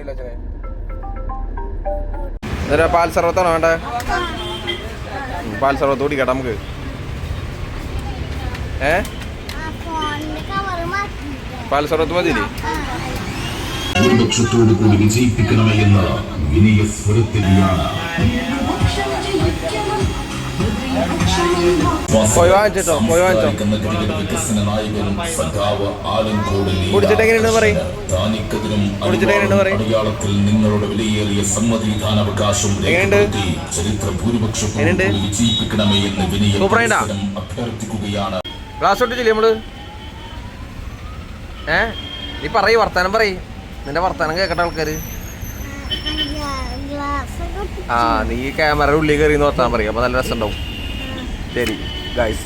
കുടിക്കണില്ല അച്ഛനെ. എന്നിട്ട് പാൽ സർവത്താണോ വേണ്ടേ? പാൽ സർവത്ത് കുടിക്കട്ടെ നമുക്ക്. പാൽ സർവത്ത് മതിയില്ലേ? ഭൂരിപക്ഷത്തോടു കൂടി വിജയിപ്പിക്കണമെന്ന വിനയ സ്വരത്തിലാണ് മലയാളത്തിൽ നിങ്ങളുടെ വിലയേറിയ സമ്മതിദാനാവകാശം ചരിത്ര ഭൂരിപക്ഷത്തോടു കൂടി വിജയിപ്പിക്കണമേ എന്ന് വിനയ അഭ്യർത്ഥിക്കുകയാണ്. ക്ലാസ് ഒട്ടിച്ചില്ലേ നമ്മള്? നീ പറയ്, വർത്താനം പറയ്. നിന്റെ വർത്താനം കേൾക്കട്ടെ ആൾക്കാര്. നീ ക്യാമറ ഉള്ളിൽ കയറി വർത്താനം പറയും, അപ്പൊ നല്ല രസം ഉണ്ടാവും. ശരി ഗൈസ്,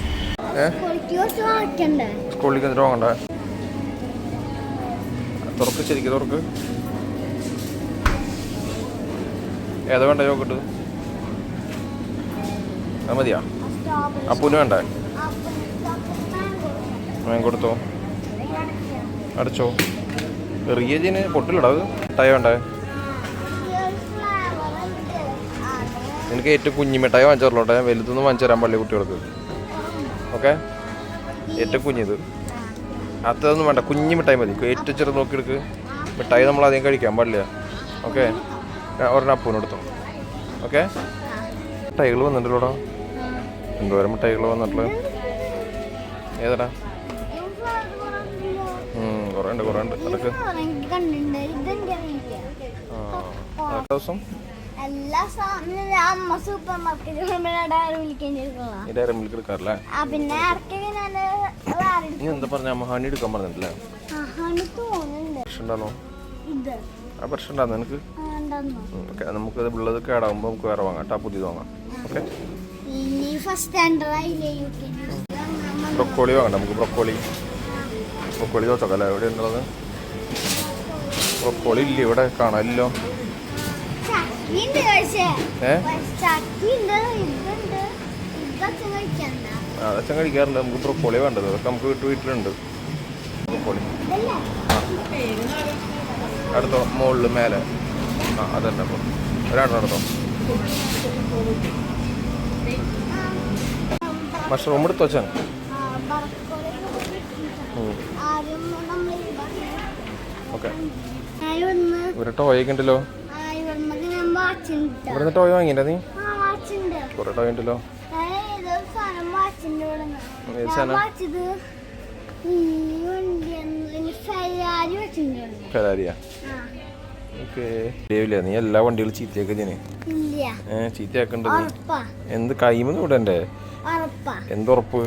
സ്കൂളിലേക്ക് എന്നിട്ട് വാങ്ങണ്ട. തുറക്ക്, ശരിക്കും തുറക്ക്. ഏതാ വേണ്ട യോഗട്ട്? അത് മതിയാ? അപ്പൂന് വേണ്ടേ? കൊടുത്തോ, അടച്ചോ. റിയജിന് പൊട്ടിലിടാ. അത് മിഠായി വേണ്ടേ? എനിക്ക് ഏറ്റവും കുഞ്ഞി മിഠായി വാങ്ങിച്ചു തരലോട്ടെ. വലുതൊന്നും വാങ്ങിച്ചു തരാൻ പാടില്ല കുട്ടികൾക്ക്. ഓക്കെ, ഏറ്റവും കുഞ്ഞിത്. അതൊന്നും വേണ്ട, കുഞ്ഞി മിഠായി മതി. ഏറ്റവും ചെറുത് നോക്കിയെടുക്ക്. മിഠായി നമ്മൾ അധികം കഴിക്കാൻ പാടില്ല. ഓക്കെ, ഒരെണ്ണം അപ്പൂനെടുത്തോ. ഓക്കെ, മിഠായികൾ വന്നിട്ടുള്ളൂടാ. എന്തോരം മിഠായികൾ വന്നിട്ടുള്ളത്. ഏതാടാ? കുറേ ഉണ്ട് അതൊക്കെ. ദിവസം എടുക്കാറില്ലേ? നീ എന്താ പറഞ്ഞ ഹണി എടുക്കാൻ പറഞ്ഞിട്ടില്ലേ? പ്രശ്നമുണ്ടാണോ? ആ പ്രശ്നം ഉണ്ടാകുന്നു എനിക്ക്. ഓക്കെ, നമുക്ക് ഉള്ളത് കേടാകുമ്പോൾ നമുക്ക് വേറെ വാങ്ങാം കേട്ടോ, പുതിയത് വാങ്ങാം. ഓക്കെ, ബ്രൊക്കോളി വാങ്ങണ്ട നമുക്ക്. ബ്രൊക്കോളി ചോദിച്ചോക്കല്ലേ എവിടെ ഉള്ളത്? ബ്രൊക്കോളി ഇല്ല ഇവിടെ, കാണാനില്ലോ. അച്ഛൻ കഴിക്കാറില്ല. നമുക്ക് ബ്രൊക്കോളി വേണ്ടത്. അതൊക്കെ നമുക്ക് വീട്ടിലുണ്ട് ബ്രൊക്കോളി. അടുത്തോ, മുകളിൽ മേലെ. അതന്നെ. അപ്പോൾ ഒരാടം അടുത്തോ. മഷ്റൂം എടുത്തോ അച്ഛൻ? ഓക്കെ, ഒരു ടോയൊക്കെ ഉണ്ടല്ലോ. ഇവിടെ ടോയ് വാങ്ങിണ്ട നീ? കുറെ ടോയ് ഉണ്ടല്ലോ. ഫെരാരിയാ? ഓക്കെ, നീ എല്ലാ വണ്ടികളും ചീത്തയാക്കി ഞാൻ. ചീത്തയാക്കണ്ടത് എന്ത്? കൈമൊന്നും വിടണ്ടേ? എന്തുറപ്പ്?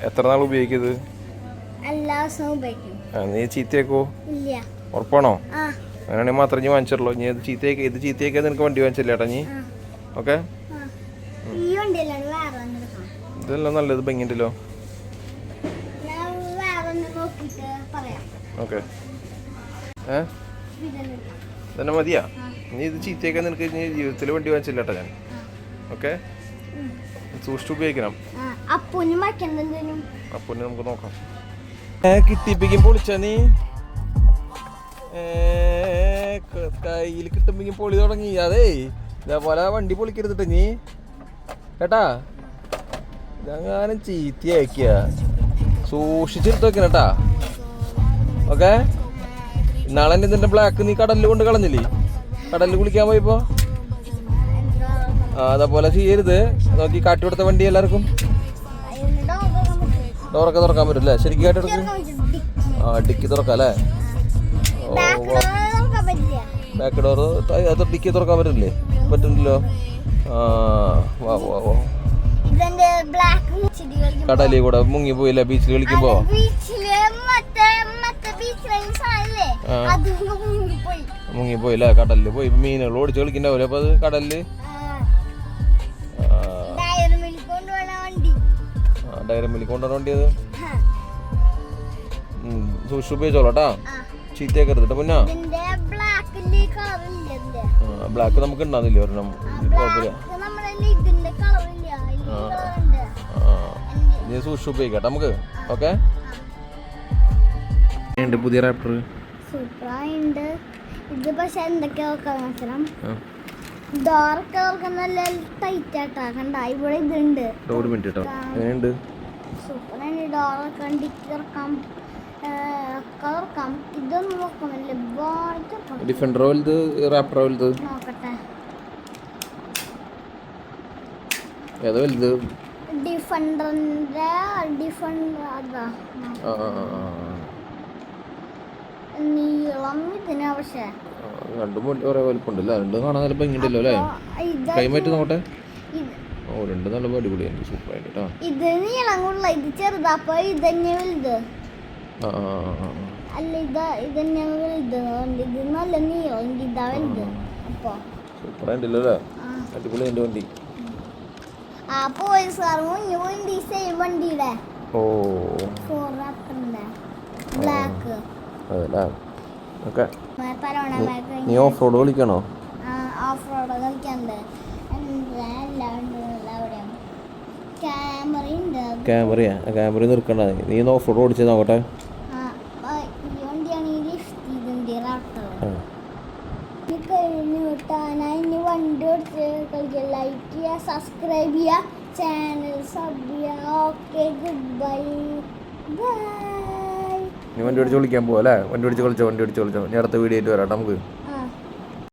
എത്ര നാൾ ഉപയോഗിക്കുന്നത്? നീ ചീത്തയാക്കോ? ഉറപ്പാണോ? അങ്ങനെയാണെങ്കിൽ മാത്രമേ നീ വാങ്ങിച്ചുള്ളൂ. നീ ഇത് ചീത്തയാക്കിയാൽ നിനക്ക് വണ്ടി വാങ്ങിച്ചില്ലേട്ടാ നീ? ഓക്കെ, ഇതെല്ലാം നല്ലത് ഭംഗിയുണ്ടല്ലോ. ഓക്കെ, ഇതന്നെ മതിയാ? നീ ഇത് ചീത്തയാക്കാൻ നിനക്ക് നീ ജീവിതത്തിൽ വണ്ടി വാങ്ങിച്ചില്ലേട്ടാ ഞാൻ. ഓക്കെ, സൂക്ഷിച്ച് ഉപയോഗിക്കണം. അപ്പൂന് നമുക്ക് നോക്കാം. കിട്ടിപ്പിക്കും പൊളിച്ച നീ കയ്യിൽ കിട്ടുമ്പോ പൊളി തുടങ്ങി. അതേ ഇതേപോലെ വണ്ടി പൊളിക്കരുതിട്ട് നീ കേട്ടാ. ഇതങ്ങാനും ചീത്തയാക്കിയ സൂക്ഷിച്ചെടുത്ത് വെക്കണം കേട്ടാ. ഓക്കെ, നാളെ ഇതിന്റെ ബ്ലാക്ക് നീ കടലിൽ കൊണ്ട് കളഞ്ഞില്ലേ? കടലിൽ കുളിക്കാൻ പോയപ്പോ അതേപോലെ ചെയ്യരുത്. നോക്കി കാട്ടി കൊടുത്ത വണ്ടി എല്ലാവർക്കും. ഡോറൊക്കെ തുറക്കാൻ പറ്റും അല്ലേ? ശരിക്കും കാട്ടെടുക്ക്. ഡിക്കി തുറക്കാം അല്ലേ? ബാക്ക് ഡോറ് അത് ഡിക്കി തുറക്കാൻ പറ്റില്ലേ? പറ്റുന്നില്ലോ. കടലിൽ കൂടെ മുങ്ങി പോയില്ലേ ബീച്ചിൽ കളിക്കുമ്പോ? മുങ്ങിപ്പോയില്ലേ? കടലിൽ പോയി മീനുകൾ ഓടിച്ച് കളിക്കണ്ടാവൂലേ അപ്പൊ അത് കടലില്? ഡയറി മില്ലിൽ കൊണ്ടുവന്ന വണ്ടി അത്. സൂക്ഷിച്ച് ഉപയോഗിച്ചോളാട്ടാ, ചീത്തയാക്കരുത് മുന്നാ. ബ്ലാക്ക് നമുക്ക് ഉണ്ടാകുന്നില്ല ഒരെണ്ണം, കുഴപ്പമില്ല. നീ സൂക്ഷിച്ച് ഉപയോഗിക്കട്ടെ നമുക്ക്. ഓക്കെ, പുതിയ റാപ്റ്റർ ഇത് പക്ഷെ എന്തൊക്കെയാ വെക്കാൻ ഡോറൊക്കെ നല്ല ടൈറ്റ് ആയിട്ടാ കണ്ട ഇവിടെ ഇതുണ്ട്. ഒരു മിനിറ്റ് കേട്ടോ, എങ്ങനെയുണ്ട്? സൂപ്പറാണ്. ഡോറൊക്കെ ഡിക്കിറക്കാം, കളർക്കാം. ഇതൊന്നും നോക്കാമല്ലേ, ഡിഫൻഡറോ വലുത് റാപ്പറോ വലുത്? നോക്കട്ടെ. ഏതാ വലുത്? ഡിഫൻഡർ അതാ നീളം ഇതിനാ. പക്ഷേ രണ്ടും ഒരേ വലിപ്പമുണ്ടല്ലോ, രണ്ടും കാണാൻ നല്ല ഭംഗിയുണ്ടല്ലോ അല്ലേ? കൈമാറ്റി നോക്കട്ടെ. ഓ രണ്ടും നല്ല അടിപൊളിയാണ്, സൂപ്പറായിട്ട് കേട്ടോ. ഇത് നീളം കൂടുതല, ഇത് ചെറുതാ. അപ്പൊ ഇതന്നെ വലുത്. അല്ല ഇതന്നെ വലുത്. ഇത് നല്ല നീളം, ഇതാ വലുത്. അപ്പൊ സൂപ്പറായിട്ടല്ലോ അല്ലേ? അടിപൊളി എൻ്റെ വണ്ടി. ആ പോലീസുകാർ മുന്നേ പോയി സെയിം വണ്ടിയുടെ ഓ ബ്ലാക്ക്. അതല്ലേ? ഓക്കെ. നീ ഓഫ് റോഡ് കളിക്കണോ? ഓഫ് റോഡ് കളിക്കാണ്ട്. ക്യാമറയാ? ക്യാമറ നിർക്കണ്ട, നീ ഒന്ന് ഓഫ് റോഡ് ഓടിച്ച് നോക്കട്ടെ. കഴിഞ്ഞു വണ്ടി ഓടിച്ച് കളിക്കുക. ലൈക്ക് ചെയ്യുക, സബ്സ്ക്രൈബ് ചെയ്യുക, ചാനൽ സബ് ചെയ്യുക. Okay, good bye. ബൈ. നീ വണ്ടി ഓടിച്ച് വിളിക്കാൻ പോവാ അല്ലേ? വണ്ടി ഓടിച്ച് കളിച്ചോ, വണ്ടി ഓടിച്ച് കളിച്ചോ. ഞാൻ അടുത്ത വീഡിയോ ആയിട്ട് വരാം നമുക്ക്.